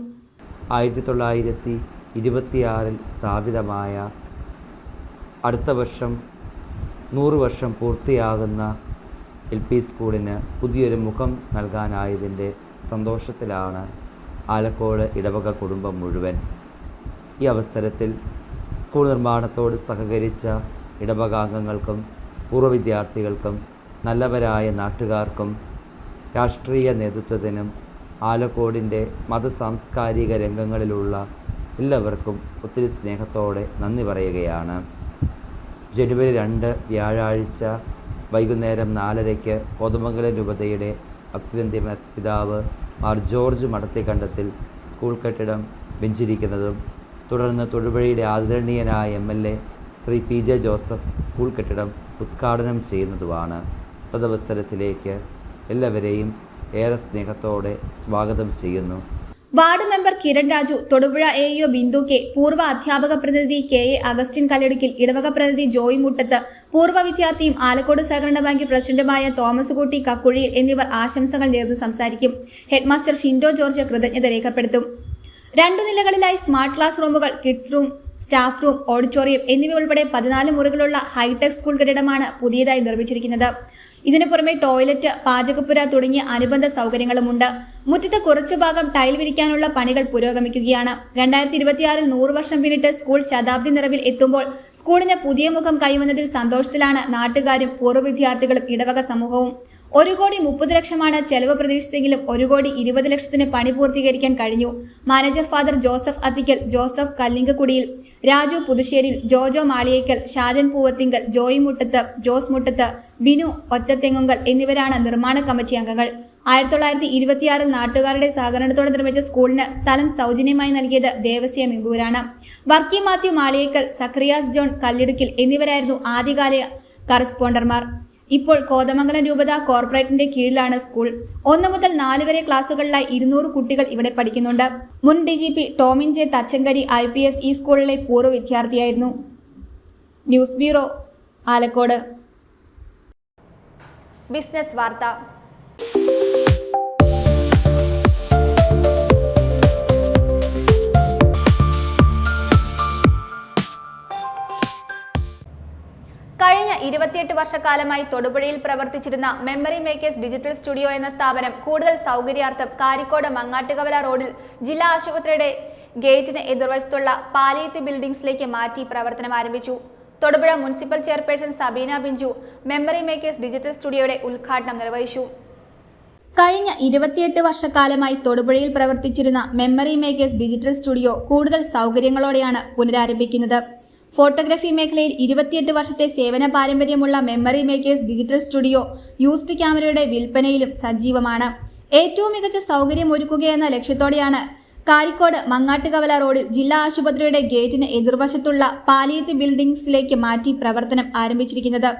1926 സ്ഥാപിതമായ അടുത്ത വർഷം 100 വർഷം പൂർത്തിയാകുന്ന LP സ്കൂളിന് പുതിയൊരു മുഖം നൽകാനായതിൻ്റെ സന്തോഷത്തിലാണ് ആലക്കോട് ഇടവക കുടുംബം മുഴുവൻ. ഈ അവസരത്തിൽ സ്കൂൾ നിർമ്മാണത്തോട് സഹകരിച്ച ഇടവകാംഗങ്ങൾക്കും പൂർവ്വ വിദ്യാർത്ഥികൾക്കും നല്ലവരായ നാട്ടുകാർക്കും രാഷ്ട്രീയ നേതൃത്വത്തിനും ആലക്കോടിൻ്റെ മതസാംസ്കാരിക രംഗങ്ങളിലുള്ള എല്ലാവർക്കും ഒത്തിരി സ്നേഹത്തോടെ നന്ദി പറയുകയാണ്. ജനുവരി 2 വ്യാഴാഴ്ച വൈകുന്നേരം 4:30 കോതമംഗലം രൂപതയുടെ അഭിവന്ദ്യ പിതാവ് മാർ ജോർജ് മടത്തിക്കണ്ടത്തിൽ സ്കൂൾ കെട്ടിടം വെഞ്ചരിക്കുന്നതും തുടർന്ന് തൊടുപുഴയുടെ ആദരണീയനായ MLA Shri PJ Joseph school കെട്ടിടം ഉദ്ഘാടനം ചെയ്യുന്നതുമാണ്. തദവസരത്തിലേക്ക് എല്ലാവരെയും ഏറെ സ്നേഹത്തോടെ സ്വാഗതം ചെയ്യുന്നു. Ward member Kiran Raju, Thodupuzha AEO Bindu K, പൂർവ്വ അധ്യാപക പ്രതിനിധി KA അഗസ്റ്റിൻ കല്ലടിക്കിൽ, ഇടവക പ്രതിനിധി ജോയ് മുട്ടത്ത്, പൂർവ്വ വിദ്യാർത്ഥിയും ആലക്കോട് സഹകരണ ബാങ്ക് പ്രസിഡന്റുമായ തോമസ് കുട്ടി കക്കുഴിയിൽ എന്നിവർ ആശംസകൾ നേർന്നു സംസാരിക്കും. ഹെഡ്മാസ്റ്റർ ഷിൻഡോ ജോർജ് കൃതജ്ഞത രേഖപ്പെടുത്തും. 2 നിലകളിലായി സ്മാർട്ട് ക്ലാസ് റൂമുകൾ, kids room, staff room, auditorium എന്നിവ ഉൾപ്പെടെ 14 മുറികളുള്ള ഹൈടെക് സ്കൂൾ കെട്ടിടമാണ് പുതിയതായി നിർമ്മിച്ചിരിക്കുന്നത്. ഇതിനു പുറമെ ടോയ്ലറ്റ്, പാചകപ്പുര തുടങ്ങിയ അനുബന്ധ സൗകര്യങ്ങളുമുണ്ട്. മുറ്റത്ത് കുറച്ചു ഭാഗം ടൈൽ വിരിക്കാനുള്ള പണികൾ പുരോഗമിക്കുകയാണ്. 2026 100 വർഷം പിന്നിട്ട് സ്കൂൾ ശതാബ്ദി നിറവിൽ എത്തുമ്പോൾ സ്കൂളിന് പുതിയ മുഖം കൈവന്നതിൽ സന്തോഷത്തിലാണ് നാട്ടുകാരും പൂർവ്വ വിദ്യാർത്ഥികളും ഇടവക സമൂഹവും. 1,30,00,000 ചെലവ് പ്രതീക്ഷിച്ചെങ്കിലും 1,20,00,000 പണി പൂർത്തീകരിക്കാൻ കഴിഞ്ഞു. മാനേജർ ഫാദർ ജോസഫ് അത്തിക്കൽ, ജോസഫ് കല്ലിങ്കക്കുടിയിൽ, രാജു പുതുശ്ശേരിൽ, ജോജോ മാളിയേക്കൽ, ഷാജൻ പൂവത്തിങ്കൽ, ജോയി മുട്ടത്ത്, ജോസ് മുട്ടത്ത്, ബിനു ഒറ്റത്തെങ്ങുങ്കൽ എന്നിവരാണ് നിർമ്മാണ കമ്മിറ്റി അംഗങ്ങൾ. 1926 നാട്ടുകാരുടെ സഹകരണത്തോടെ നിർമ്മിച്ച സ്കൂളിന് സ്ഥലം സൗജന്യമായി നൽകിയത് ദേവസ്യ മിമ്പൂരാണ്. വർക്കി മാത്യു മാളിയേക്കൽ, സക്രിയാസ് ജോൺ കല്ലിടുക്കിൽ എന്നിവരായിരുന്നു ആദ്യകാല കറസ്പോണ്ടർമാർ. ഇപ്പോൾ കോതമംഗലം രൂപത കോർപ്പറേറ്റിന്റെ കീഴിലാണ് സ്കൂൾ. 1 മുതൽ 4 വരെ ക്ലാസുകളിലായി 200 കുട്ടികൾ ഇവിടെ പഠിക്കുന്നുണ്ട്. മുൻ DGP Tomin J Thachankary IPS ഈ സ്കൂളിലെ പൂർവ്വ വിദ്യാർത്ഥിയായിരുന്നു. News bureau, Alakode. ബിസിനസ് വാർത്ത. കഴിഞ്ഞ 28 വർഷക്കാലമായി തൊടുപുഴയിൽ പ്രവർത്തിച്ചിരുന്ന മെമ്മറി മേക്കേഴ്സ് ഡിജിറ്റൽ സ്റ്റുഡിയോ എന്ന സ്ഥാപനം കൂടുതൽ സൗകര്യാർത്ഥം കാരിക്കോട് മങ്ങാട്ടുകവല റോഡിൽ ജില്ലാ ആശുപത്രിയുടെ ഗേറ്റിന് എതിർവശത്തുള്ള പാലിയത്ത് ബിൽഡിംഗ്സിലേക്ക് മാറ്റി പ്രവർത്തനം ആരംഭിച്ചു. Thodupuzha municipal chairperson Sabeena Binju Memory Makers digital സ്റ്റുഡിയോയുടെ ഉദ്ഘാടനം നിർവഹിച്ചു. കഴിഞ്ഞ 28 വർഷക്കാലമായി തൊടുപുഴയിൽ പ്രവർത്തിച്ചിരുന്ന മെമ്മറി മേക്കേഴ്സ് ഡിജിറ്റൽ സ്റ്റുഡിയോ കൂടുതൽ സൗകര്യങ്ങളോടെയാണ് പുനരാരംഭിക്കുന്നത്. ഫോട്ടോഗ്രാഫി മേഖലയിൽ 28 വർഷത്തെ സേവന പാരമ്പര്യമുള്ള memory Makers digital studio used ക്യാമറയുടെ വിൽപ്പനയിലും സജീവമാണ്. ഏറ്റവും മികച്ച സൗകര്യം ഒരുക്കുകയെന്ന ലക്ഷ്യത്തോടെയാണ് കാരിക്കോട് മങ്ങാട്ടുകവല റോഡിൽ ജില്ലാ ആശുപത്രിയുടെ ഗേറ്റിന് എതിർവശത്തുള്ള പാലിയത്ത് ബിൽഡിംഗ്സിലേക്ക് മാറ്റി പ്രവർത്തനം ആരംഭിച്ചിരിക്കുന്നത്.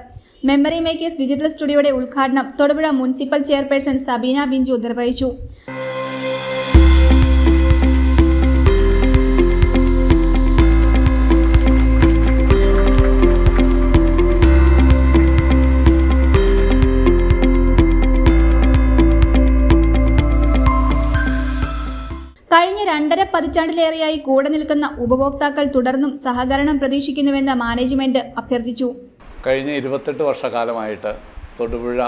മെമ്മറി മേക്കേഴ്സ് ഡിജിറ്റൽ സ്റ്റുഡിയോയുടെ ഉദ്ഘാടനം തൊടുപുഴ മുനിസിപ്പൽ ചെയർപേഴ്സൺ സബീന ബിഞ്ചു നിർവഹിച്ചു. കഴിഞ്ഞ 2.5 പതിറ്റാണ്ടിലേറെയായി കൂടെ നിൽക്കുന്ന ഉപഭോക്താക്കൾ തുടർന്നും സഹകരണം പ്രതീക്ഷിക്കുന്നുവെന്ന് മാനേജ്മെന്റ് അഭ്യർത്ഥിച്ചു. കഴിഞ്ഞ 28 വർഷക്കാലമായിട്ട് തൊടുപുഴ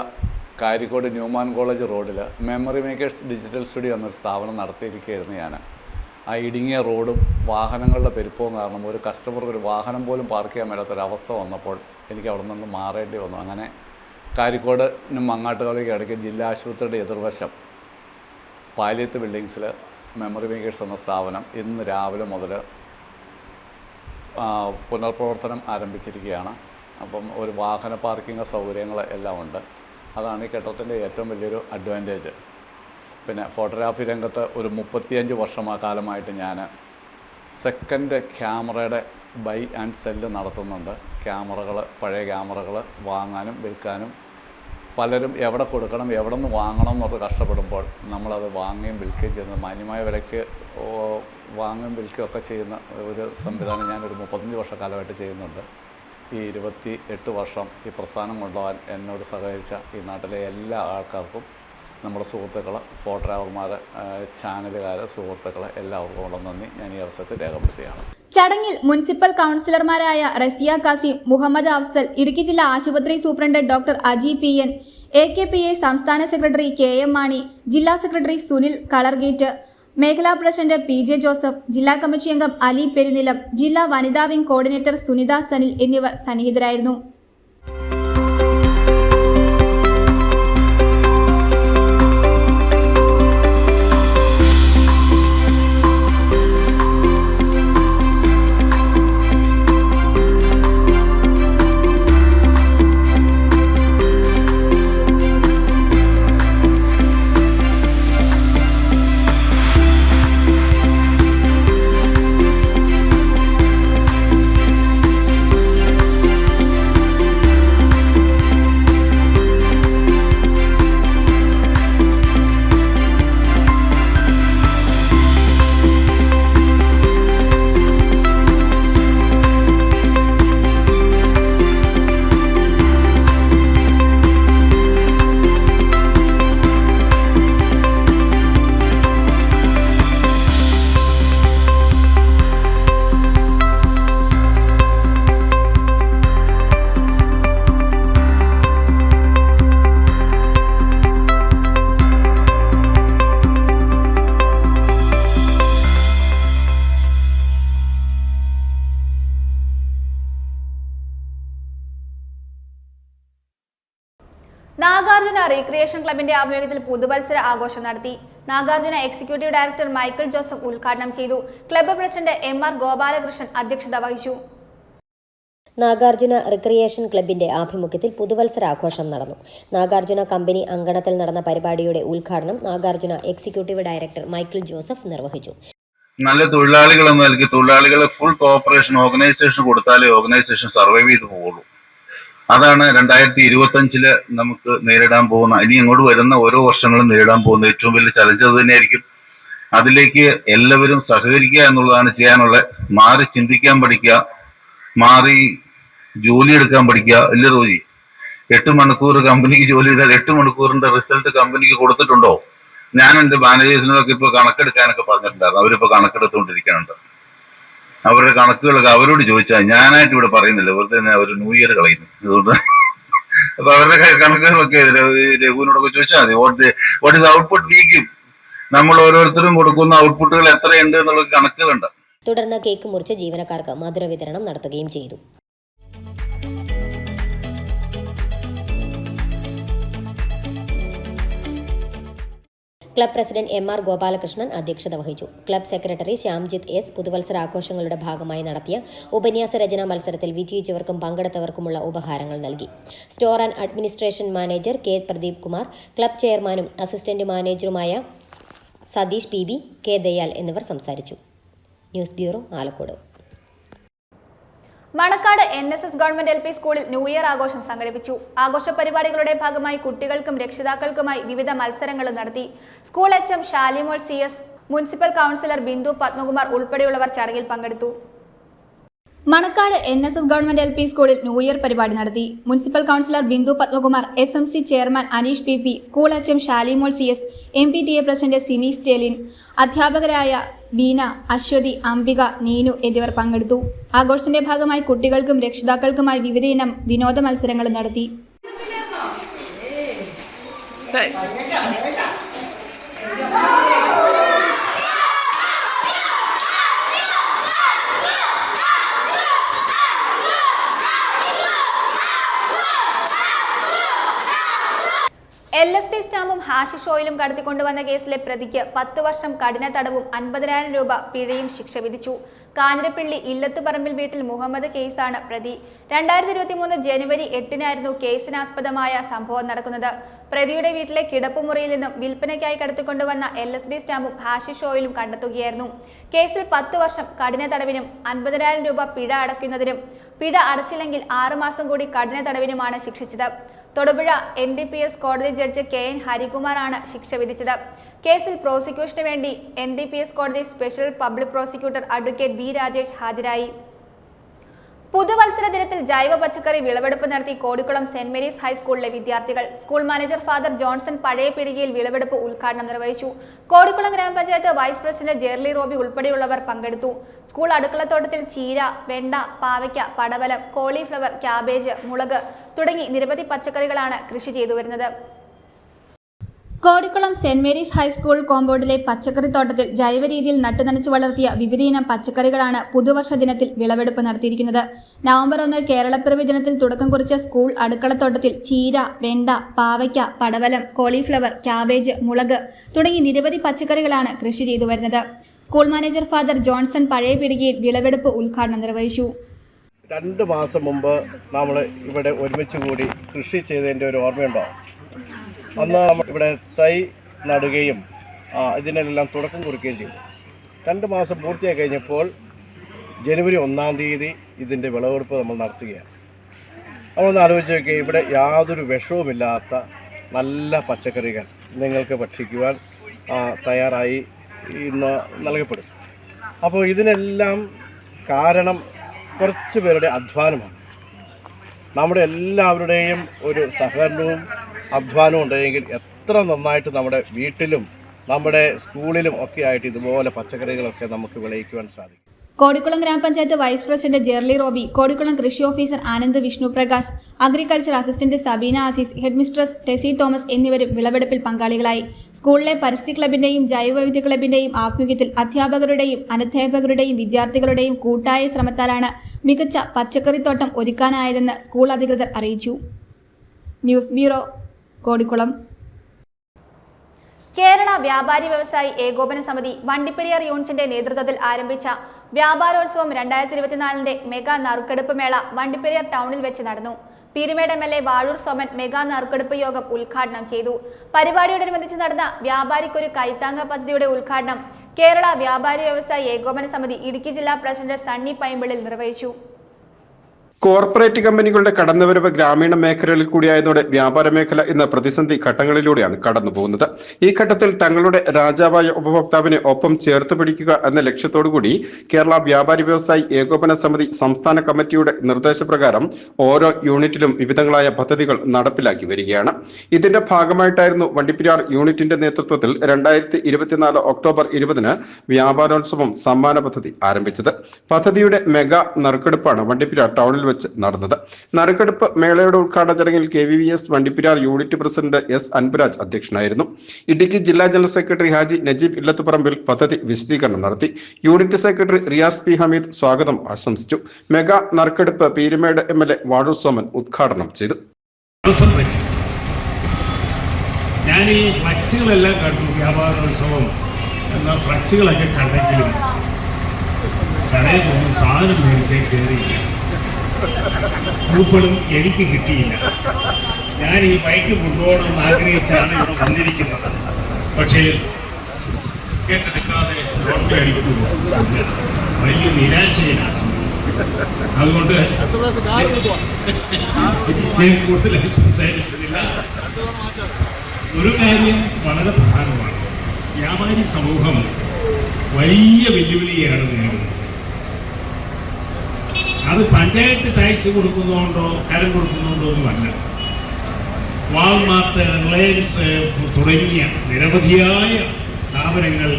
കാരിക്കോട് ന്യൂമാൻ കോളേജ് റോഡിൽ മെമ്മറി മേക്കേഴ്സ് ഡിജിറ്റൽ സ്റ്റുഡിയോ എന്നൊരു സ്ഥാപനം നടത്തിയിരിക്കുകയായിരുന്നു ഞാൻ. ആ ഇടുങ്ങിയ റോഡും വാഹനങ്ങളുടെ പെരുപ്പവും കാരണം ഒരു കസ്റ്റമർക്ക് ഒരു വാഹനം പോലും പാർക്ക് ചെയ്യാൻ മേലാത്തൊരവസ്ഥ വന്നപ്പോൾ എനിക്ക് അവിടെ നിന്ന് മാറേണ്ടി വന്നു. അങ്ങനെ കാരിക്കോടിനും മങ്ങാട്ടുകവലയ്ക്കും ഇടയ്ക്ക് ജില്ലാ ആശുപത്രിയുടെ എതിർവശം പാലിയത്ത് ബിൽഡിങ്സിൽ മെമ്മറി മേക്കേഴ്സ് എന്ന സ്ഥാപനം ഇന്ന് രാവിലെ മുതൽ പുനർപ്രവർത്തനം ആരംഭിച്ചിരിക്കുകയാണ്. അപ്പം ഒരു വാഹന പാർക്കിംഗ് സൗകര്യങ്ങൾ എല്ലാം ഉണ്ട്. അതാണ് ഈ കെട്ടിടത്തിൻ്റെ ഏറ്റവും വലിയൊരു അഡ്വാൻറ്റേജ്. പിന്നെ ഫോട്ടോഗ്രാഫി രംഗത്ത് ഒരു 35 കാലമായിട്ട് ഞാൻ സെക്കൻഡ് ക്യാമറയുടെ ബൈ ആൻഡ് സെല്ല് നടത്തുന്നുണ്ട്. പഴയ ക്യാമറകൾ വാങ്ങാനും വിൽക്കാനും പലരും എവിടെ കൊടുക്കണം, എവിടെ നിന്ന് വാങ്ങണം എന്നത് കഷ്ടപ്പെടുമ്പോൾ നമ്മളത് വാങ്ങുകയും വിൽക്കുകയും ചെയ്യുന്നത് മാന്യമായ വിലയ്ക്ക് വാങ്ങുകയും വിൽക്കുകയും ഒക്കെ ചെയ്യുന്ന ഒരു സംവിധാനം ഞാനൊരു 35 കാലമായിട്ട് ചെയ്യുന്നുണ്ട്. ഈ 28 വർഷം ഈ പ്രസ്ഥാനം കൊണ്ടുപോകാൻ എന്നോട് സഹകരിച്ച ഈ നാട്ടിലെ എല്ലാ ആൾക്കാർക്കും, നമ്മുടെ സുഹൃത്തുക്കൾ, ഫോട്ടോഗ്രാഫർമാർ, ചാനലുകാർ, സുഹൃത്തുക്കൾ എല്ലാവർക്കും ഉള്ള നന്ദി ഞാൻ ഈ അവസരത്തിൽ രേഖപ്പെടുത്തുകയാണ്. ചടങ്ങിൽ മുനിസിപ്പൽ കൗൺസിലർമാരായ റസിയ കാസിം, മുഹമ്മദ് അഫ്സൽ, ഇടുക്കി ജില്ലാ ആശുപത്രി superintendent doctor Aji PN, AKPA സംസ്ഥാന സെക്രട്ടറി KM മാണി, ജില്ലാ സെക്രട്ടറി സുനിൽ കളർഗേറ്റ്, മേഖലാ പ്രസിഡന്റ് PJ ജോസഫ്, ജില്ലാ കമ്മിറ്റി അംഗം അലി പെരുനിലം, ജില്ലാ വനിതാ വിംഗ് കോർഡിനേറ്റർ സുനിത സനിൽ എന്നിവർ സന്നിഹിതരായിരുന്നു. നാഗാർജുന റീക്രിയേഷൻ ക്ലബിന്റെ ആഭിമുഖ്യത്തിൽ പുതുവത്സര ആഘോഷം നടത്തി. Nagarjuna executive director Michael Joseph ഉദ്ഘാടനം ചെയ്തു. ക്ലബ്ബ് പ്രസിഡന്റ് MR ഗോപാലകൃഷ്ണൻ അധ്യക്ഷത വഹിച്ചു. നാഗാർജുന റിക്രിയേഷൻ ക്ലബിന്റെ ആഭിമുഖ്യത്തിൽ പുതുവത്സരാഘോഷം നടന്നു. നാഗാർജുന കമ്പനി അങ്കണത്തിൽ നടന്ന പരിപാടിയുടെ ഉദ്ഘാടനം Nagarjuna executive director Michael Joseph നിർവഹിച്ചു. നല്ല തൊഴിലാളികൾ എന്ന നിലയ്ക്ക് തൊഴിലാളികളെ ഫുൾ കോഓപ്പറേഷൻ ഓർഗനൈസേഷൻ കൊടുത്താലേ ഓർഗനൈസേഷൻ സർവൈവ് ചെയ്തു പോകുള്ളൂ. അതാണ് 2025 നമുക്ക് നേരിടാൻ പോകുന്ന, ഇനി ഇങ്ങോട്ട് വരുന്ന ഓരോ വർഷങ്ങളും നേരിടാൻ പോകുന്ന ഏറ്റവും വലിയ ചലഞ്ച് അത് തന്നെയായിരിക്കും. അതിലേക്ക് എല്ലാവരും സഹകരിക്കുക എന്നുള്ളതാണ് ചെയ്യാനുള്ള. മാറി ചിന്തിക്കാൻ പഠിക്കുക, മാറി ജോലിയെടുക്കാൻ പഠിക്കുക. ഇല്ല റോജി, 8 മണിക്കൂർ കമ്പനിക്ക് ജോലി ചെയ്താൽ 8 മണിക്കൂറിന്റെ റിസൾട്ട് കമ്പനിക്ക് കൊടുത്തിട്ടുണ്ടോ? ഞാൻ എൻ്റെ മാനേജേഴ്സിനൊക്കെ ഇപ്പോൾ കണക്കെടുക്കാനൊക്കെ പറഞ്ഞിട്ടുണ്ടായിരുന്നു. അവരിപ്പോൾ കണക്കെടുത്തുകൊണ്ടിരിക്കുന്നുണ്ട്. അവരുടെ കണക്കുകളൊക്കെ അവരോട് ചോദിച്ചാൽ, ഞാനായിട്ട് ഇവിടെ പറയുന്നില്ല, വെറുതെ അവർ ന്യൂ ഇയർ കളയുന്നു. അതുകൊണ്ട് അപ്പൊ അവരുടെ കണക്കുകളൊക്കെ രഘുവിനോടൊക്കെ ചോദിച്ചാൽ മതി. വാട്ട് ഇസ് ഔട്ട്പുട്ട് വീക്കും, നമ്മൾ ഓരോരുത്തരും കൊടുക്കുന്ന ഔട്ട്പുട്ടുകൾ എത്രയുണ്ട് എന്നുള്ള കണക്കുകളുണ്ട്. തുടർന്ന് കേക്ക് മുറിച്ച് ജീവനക്കാർക്ക് മധുര വിതരണം നടത്തുകയും ചെയ്തു. ക്ലബ് പ്രസിഡന്റ് MR ഗോപാലകൃഷ്ണൻ അധ്യക്ഷത വഹിച്ചു. ക്ലബ് സെക്രട്ടറി ശ്യാംജിത്ത് S പുതുവത്സരാഘോഷങ്ങളുടെ ഭാഗമായി നടത്തിയ ഉപന്യാസ രചനാ മത്സരത്തിൽ വിജയിച്ചവർക്കും പങ്കെടുത്തവർക്കുമുള്ള ഉപഹാരങ്ങൾ നൽകി. Store and administration manager K Pradeep Kumar, club ചെയർമാനും അസിസ്റ്റന്റ് മാനേജറുമായ സതീഷ് PB, K ദയാൽ എന്നിവർ സംസാരിച്ചു. News bureau, Alakode. Manakkad NSS government LP സ്കൂളിൽ ന്യൂ ഇയർ ആഘോഷം സംഘടിപ്പിച്ചു. ആഘോഷ പരിപാടികളുടെ ഭാഗമായി കുട്ടികൾക്കും രക്ഷിതാക്കൾക്കുമായി വിവിധ മത്സരങ്ങളും നടത്തി. School HM Shalimol CS, municipal councillor Bindu Padmakumar ഉൾപ്പെടെയുള്ളവർ ചടങ്ങിൽ പങ്കെടുത്തു. മണക്കാട് NSS ഗവൺമെന്റ് LP സ്കൂളിൽ ന്യൂ ഇയർ പരിപാടി നടത്തി. Municipal councillor Bindu Padmakumar, SMC chairman Aneesh PP, school HM Shalimol CS, MPTA president Sini Stalin, അധ്യാപകരായ ബീന, അശ്വതി, അംബിക, നീനു എന്നിവർ പങ്കെടുത്തു. ആഘോഷത്തിന്റെ ഭാഗമായി കുട്ടികൾക്കും രക്ഷിതാക്കൾക്കുമായി വിവിധ ഇനം വിനോദ മത്സരങ്ങളും നടത്തി. LSD സ്റ്റാമ്പും ഹാഷിഷ് ഓയിലും കടത്തിക്കൊണ്ടുവന്ന കേസിലെ പ്രതിക്ക് 10 വർഷം കഠിന തടവും 50,000 രൂപ പിഴയും ശിക്ഷ വിധിച്ചു. കാഞ്ഞിരപ്പള്ളി ഇല്ലത്തുപറമ്പിൽ വീട്ടിൽ മുഹമ്മദ് കേസാണ് പ്രതി. 2023 ജനുവരി 8-നായിരുന്നു കേസിനാസ്പദമായ സംഭവം നടക്കുന്നത്. പ്രതിയുടെ വീട്ടിലെ കിടപ്പുമുറിയിൽ നിന്നും വിൽപ്പനയ്ക്കായി കടത്തിക്കൊണ്ടുവന്ന LSD സ്റ്റാമ്പും ഹാഷിഷ് ഓയിലും കണ്ടെത്തുകയായിരുന്നു. കേസിൽ 10 വർഷം കഠിന തടവിനും 50,000 രൂപ പിഴ അടയ്ക്കുന്നതിനും പിഴ അടച്ചില്ലെങ്കിൽ 6 മാസം കൂടി കഠിന തടവിനുമാണ് ശിക്ഷിച്ചത്. തൊടുപുഴ NDPS കോടതി ജഡ്ജ് KN ഹരികുമാറാണ് ശിക്ഷ വിധിച്ചത്. കേസിൽ പ്രോസിക്യൂഷന് വേണ്ടി NDPS കോടതി special public prosecutor advocate B Rajesh ഹാജരായി. പുതുവത്സര ദിനത്തിൽ ജൈവ പച്ചക്കറി വിളവെടുപ്പ് നടത്തി കോടിക്കുളം സെന്റ് മേരീസ് ഹൈസ്കൂളിലെ വിദ്യാർത്ഥികൾ. സ്കൂൾ മാനേജർ ഫാദർ ജോൺസൺ പഴയ പീടികയിൽ വിളവെടുപ്പ് ഉദ്ഘാടനം നിർവഹിച്ചു. Kodikkulam gramapanchayat vice president Jerly Robbie ഉൾപ്പെടെയുള്ളവർ പങ്കെടുത്തു. സ്കൂൾ അടുക്കളത്തോട്ടത്തിൽ ചീര, വെണ്ട, പാവയ്ക്ക, പടവലം, കോളിഫ്ലവർ, ക്യാബേജ്, മുളക് തുടങ്ങി നിരവധി പച്ചക്കറികളാണ് കൃഷി ചെയ്തു വരുന്നത്. കോടിക്കുളം സെന്റ് മേരീസ് ഹൈസ്കൂൾ കോമ്പൗണ്ടിലെ പച്ചക്കറിത്തോട്ടത്തിൽ ജൈവ രീതിയിൽ നട്ടുനനച്ചു വളർത്തിയ വിവിധയിനം പച്ചക്കറികളാണ് പുതുവർഷ ദിനത്തിൽ വിളവെടുപ്പ് നടത്തിയിരിക്കുന്നത്. നവംബർ 1 കേരളപ്പിറവി ദിനത്തിൽ തുടക്കം കുറിച്ച സ്കൂൾ അടുക്കളത്തോട്ടത്തിൽ ചീര, വെണ്ട, പാവയ്ക്ക, പടവലം, കോളിഫ്ലവർ, ക്യാബേജ്, മുളക് തുടങ്ങി നിരവധി പച്ചക്കറികളാണ് കൃഷി ചെയ്തു വരുന്നത്. സ്കൂൾ മാനേജർ ഫാദർ ജോൺസൺ പഴയ പീടികയിൽ വിളവെടുപ്പ് ഉദ്ഘാടനം നിർവഹിച്ചു. 2 മാസം മുമ്പ് നമ്മൾ ഇവിടെ ഒരുമിച്ച് കൂടി കൃഷി ചെയ്തതിൻ്റെ ഒരു ഓർമ്മയുണ്ടോ? അന്ന് നമ്മൾ ഇവിടെ തൈ നടുകയും ഇതിനെല്ലാം തുടക്കം കുറിക്കുകയും ചെയ്തു. 2 മാസം പൂർത്തിയായി കഴിഞ്ഞപ്പോൾ ജനുവരി 1-ാം തീയതി ഇതിൻ്റെ വിളവെടുപ്പ് നമ്മൾ നടത്തുകയാണ്. നമ്മളൊന്ന് ആലോചിച്ച് നോക്കിയാൽ ഇവിടെ യാതൊരു വിഷവുമില്ലാത്ത നല്ല പച്ചക്കറികൾ നിങ്ങൾക്ക് ഭക്ഷിക്കുവാൻ തയ്യാറായി ഇന്ന് നൽകപ്പെടും. അപ്പോൾ ഇതിനെല്ലാം കാരണം കുറച്ച് പേരുടെ അധ്വാനമാണ്. നമ്മുടെ എല്ലാവരുടെയും ഒരു സഹകരണവും അധ്വാനം ഉണ്ടെങ്കിൽ എത്ര നന്നായിട്ട് നമ്മുടെ വീട്ടിലും നമ്മുടെ സ്കൂളിലും ഒക്കെ ആയിട്ട് ഇതുപോലെ പച്ചക്കറികളൊക്കെ നമുക്ക് വിളയിക്കുവാൻ സാധിക്കും. കോടിക്കുളം ഗ്രാമപഞ്ചായത്ത് വൈസ് പ്രസിഡന്റ് ജെർലി റോബി, കോടിക്കുളം കൃഷി officer Anand Vishnu Prakash, agriculture assistant Sabeena Azeez, headmistress Tessy Thomas എന്നിവരും വിളവെടുപ്പിൽ പങ്കാളികളായി. സ്കൂളിലെ പരിസ്ഥിതി ക്ലബിന്റെയും ജൈവവൈവിധ്യ ക്ലബിന്റെയും ആഭിമുഖ്യത്തിൽ അധ്യാപകരുടെയും അനധ്യാപകരുടെയും വിദ്യാർത്ഥികളുടെയും കൂട്ടായ ശ്രമത്താലാണ് മികച്ച പച്ചക്കറിത്തോട്ടം ഒരുക്കാനായതെന്ന് സ്കൂൾ അധികൃതർ അറിയിച്ചു. News bureau, Kodikkulam. കേരള വ്യാപാരി വ്യവസായി ഏകോപന സമിതി വണ്ടിപ്പെരിയാർ യൂണിറ്റിന്റെ നേതൃത്വത്തിൽ ആരംഭിച്ച വ്യാപാരോത്സവം 2024 മെഗാ നറുക്കെടുപ്പ് മേള വണ്ടിപ്പെരിയാർ ടൗണിൽ വെച്ച് നടന്നു. പീരുമേട് MLA വാഴൂർ സോമൻ മെഗാ നറുക്കെടുപ്പ് യോഗം ഉദ്ഘാടനം ചെയ്തു. പരിപാടിയോടനുബന്ധിച്ച് നടന്ന വ്യാപാരിക്കൊരു കൈത്താങ്ങ പദ്ധതിയുടെ ഉദ്ഘാടനം കേരള വ്യാപാരി വ്യവസായി ഏകോപന സമിതി ഇടുക്കി ജില്ലാ പ്രസിഡന്റ് സണ്ണി പൈമ്പിളിൽ നിർവഹിച്ചു. കോർപ്പറേറ്റ് കമ്പനികളുടെ കടന്നുവരവ് ഗ്രാമീണ മേഖലകളിൽ കൂടിയായതോടെ വ്യാപാര മേഖല ഇന്ന് പ്രതിസന്ധി ഘട്ടങ്ങളിലൂടെയാണ് കടന്നുപോകുന്നത്. ഈ ഘട്ടത്തിൽ തങ്ങളുടെ രാജാവായ ഉപഭോക്താവിനെ ഒപ്പം ചേർത്ത് പിടിക്കുക എന്ന ലക്ഷ്യത്തോടുകൂടി കേരള വ്യാപാരി വ്യവസായി ഏകോപന സമിതി സംസ്ഥാന കമ്മിറ്റിയുടെ നിർദ്ദേശപ്രകാരം ഓരോ യൂണിറ്റിലും വിവിധങ്ങളായ പദ്ധതികൾ നടപ്പിലാക്കി വരികയാണ്. ഇതിന്റെ ഭാഗമായിട്ടായിരുന്നു വണ്ടിപ്പെരിയാർ യൂണിറ്റിന്റെ നേതൃത്വത്തിൽ 2024 ഒക്ടോബർ 20 വ്യാപാരോത്സവം സമ്മാന പദ്ധതി ആരംഭിച്ചത്. പദ്ധതിയുടെ മെഗാ നറുക്കെടുപ്പാണ് വണ്ടിപ്പെരിയാർ ടൗണിൽ വെച്ച് നടന്നത്. നറുക്കെടുപ്പ് മേളയുടെ ഉദ്ഘാടന ചടങ്ങിൽ KVVS Vandiperiyar unit president S Anburaj അധ്യക്ഷനായിരുന്നു. ഇടുക്കി ജില്ലാ ജനറൽ സെക്രട്ടറി ഹാജി നജീബ് ഇല്ലത്തുപറമ്പിൽ പദ്ധതി വിശദീകരണം നടത്തി. Unit secretary Riyas P Hameed സ്വാഗതം ആശംസിച്ചു. മെഗാ നറുക്കെടുപ്പ് പീരുമേട് MLA വാഴൂർ സോമൻ ഉദ്ഘാടനം ചെയ്തു. ഞാൻ ഈ ഫ്ലക്സുകളെല്ലാം കണ്ടു, വ്യാപാരോത്സവം എന്ന ഫ്ലക്സുകളൊക്കെ കണ്ടെങ്കിലും കടയിൽ പോകുന്ന സാധനം മേടിക്കാൻ കയറിയില്ല. പൂക്കളും എനിക്ക് കിട്ടിയില്ല. ഞാൻ ഈ ബൈക്ക് കൊണ്ടുപോകണമെന്ന് ആഗ്രഹിച്ചാണ് ഇവിടെ വന്നിരിക്കുന്നത്. പക്ഷേ ടിക്കറ്റെടുക്കാതെ ലോട്ടറി അടിക്കുന്നു, വലിയ നിരാശയിലാണ്. അതുകൊണ്ട് ഞാൻ കൂടുതൽ സംസാരിക്കുന്നില്ല. ഒരു കാര്യം വളരെ പ്രധാനമാണ്. വ്യാപാരി സമൂഹം വലിയ വെല്ലുവിളിയാണ് നേരിടുന്നത്. അത് പഞ്ചായത്ത് ടാക്സ് കൊടുക്കുന്നതുകൊണ്ടോ കരം കൊടുക്കുന്നതുകൊണ്ടോ ഒന്നുമല്ല. വാൾമാർട്ട്, റിലയൻസ് തുടങ്ങിയ നിരവധിയായ സ്ഥാപനങ്ങൾ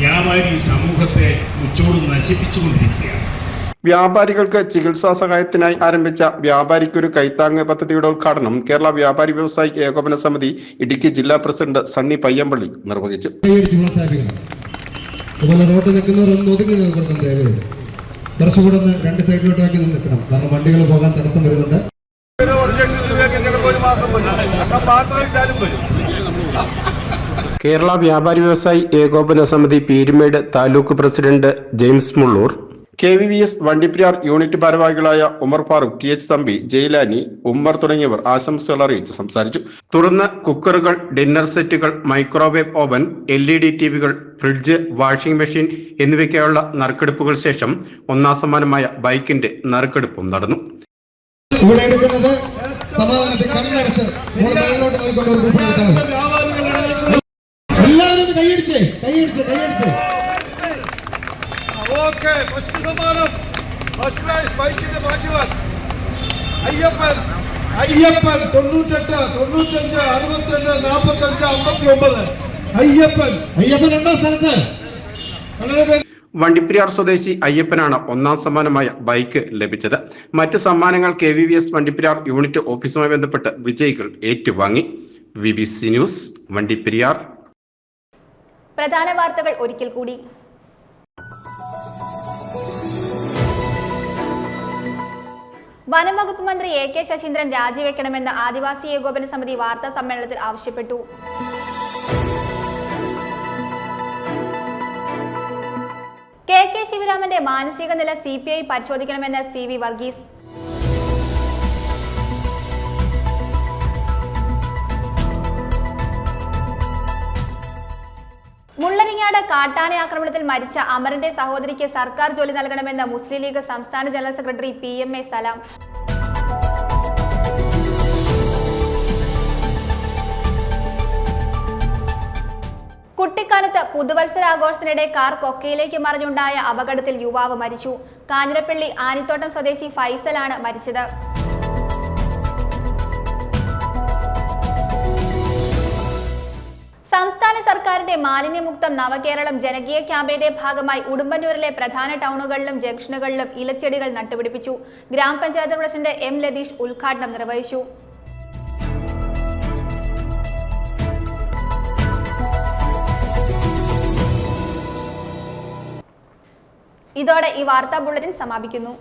വ്യാപാരി സമൂഹത്തെ മുച്ചോട് നശിപ്പിച്ചുകൊണ്ടിരിക്കുകയാണ്. വ്യാപാരികൾക്ക് ചികിത്സാ സഹായത്തിനായി ആരംഭിച്ച വ്യാപാരിക്കൊരു കൈത്താങ്ങ് പദ്ധതിയുടെ ഉദ്ഘാടനം കേരള വ്യാപാരി വ്യവസായി ഏകോപന സമിതി ഇടുക്കി ജില്ലാ പ്രസിഡന്റ് സണ്ണി പയ്യമ്പള്ളി നിർവഹിച്ചു. റോഡ് നിൽക്കുന്നവരൊന്നും ഒതുങ്ങി നിൽക്കണം. ദയവേത് കുറച്ചുകൂടെ ഒന്ന് 2 സൈഡിലോട്ടാക്കി നിൽക്കണം. കാരണം വണ്ടികൾ പോകാൻ തടസ്സം വരുന്നുണ്ട്. 1 ലക്ഷം രൂപയൊക്കെ ചിലപ്പോൾ ഒരു മാസം വരും. മാത്രം ഇട്ടാലും വരും. കേരള വ്യാപാരി വ്യവസായി ഏകോപന സമിതി Peermade taluk president James Mulloor, KVVS Vandiperiyar unit ഭാരവാഹികളായ ഉമർ ഫാറൂഖ്, TH തമ്പി, ജയിലാനി, ഉമ്മർ തുടങ്ങിയവർ ആശംസകൾ അറിയിച്ച് സംസാരിച്ചു. തുടർന്ന് കുക്കറുകൾ, ഡിന്നർ സെറ്റുകൾ, മൈക്രോവേവ് ഓവൻ, LED ടിവികൾ, ഫ്രിഡ്ജ്, വാഷിംഗ് മെഷീൻ എന്നിവയ്ക്കായുള്ള നറുക്കെടുപ്പുകൾ ശേഷം ഒന്നാം സമ്മാനമായ ബൈക്കിന്റെ നറുക്കെടുപ്പും നടന്നു. ഇവിടെ എടുക്കുന്നത് സമാധാനത്തിൽ കണ്ണടച്ച് എല്ലാവരും കൈയടിച്ച് ഓക്കെ, ഫസ്റ്റ് സമ്മാനം ഫസ്റ്റ് പ്രൈസ് ബൈക്കിന്റെ മാറ്റുവാൻ അയ്യപ്പൻ 98, 95, 62, 45, 59. അയ്യപ്പൻ ഉണ്ടോ സ്ഥലത്ത്? വണ്ടിപ്പെരിയാർ സ്വദേശി അയ്യപ്പനാണ് ഒന്നാം സമ്മാനമായ ബൈക്ക് ലഭിച്ചത്. മറ്റ് സമ്മാനങ്ങൾ KVVS വണ്ടിപ്പെരിയാർ യൂണിറ്റ് ഓഫീസുമായി ബന്ധപ്പെട്ട് വിജയികൾ ഏറ്റുവാങ്ങി. BBC news, Vandiperiyar. പ്രധാന വാർത്തകൾ ഒരിക്കൽ കൂടി. വനം വകുപ്പ് മന്ത്രി AK ശശീന്ദ്രൻ രാജിവെക്കണമെന്ന് ആദിവാസി ഏകോപന സമിതി വാർത്താ സമ്മേളനത്തിൽ ആവശ്യപ്പെട്ടു. KK ശിവരാമന്റെ മാനസിക നില CPI പരിശോധിക്കണമെന്ന് CV വർഗീസ്. മുള്ളരിങ്ങാട് കാട്ടാന ആക്രമണത്തിൽ മരിച്ച അമറിന്റെ സഹോദരിക്ക് സർക്കാർ ജോലി നൽകണമെന്ന് മുസ്ലിം ലീഗ് സംസ്ഥാന ജനറൽ സെക്രട്ടറി PMA സലാം. കുട്ടിക്കാലത്ത് പുതുവത്സരാഘോഷത്തിനിടെ കാർ കൊക്കയിലേക്ക് മറിഞ്ഞുണ്ടായ അപകടത്തിൽ യുവാവ് മരിച്ചു. കാഞ്ഞിരപ്പള്ളി ആനിത്തോട്ടം സ്വദേശി ഫൈസലാണ് മരിച്ചത്. സംസ്ഥാന സർക്കാരിന്റെ മാലിന്യമുക്തം നവകേരളം ജനകീയ ക്യാമ്പയിന്റെ ഭാഗമായി ഉടുമ്പന്നൂരിലെ പ്രധാന ടൗണുകളിലും ജംഗ്ഷനുകളിലും ഇലച്ചെടികൾ നട്ടുപിടിപ്പിച്ചു. ഗ്രാമപഞ്ചായത്ത് പ്രസിഡന്റ് M ലതീഷ് ഉദ്ഘാടനം നിർവഹിച്ചു. ഇതോടെ ഈ വാർത്താ ബുള്ളറ്റിൻ സമാപിക്കുന്നു.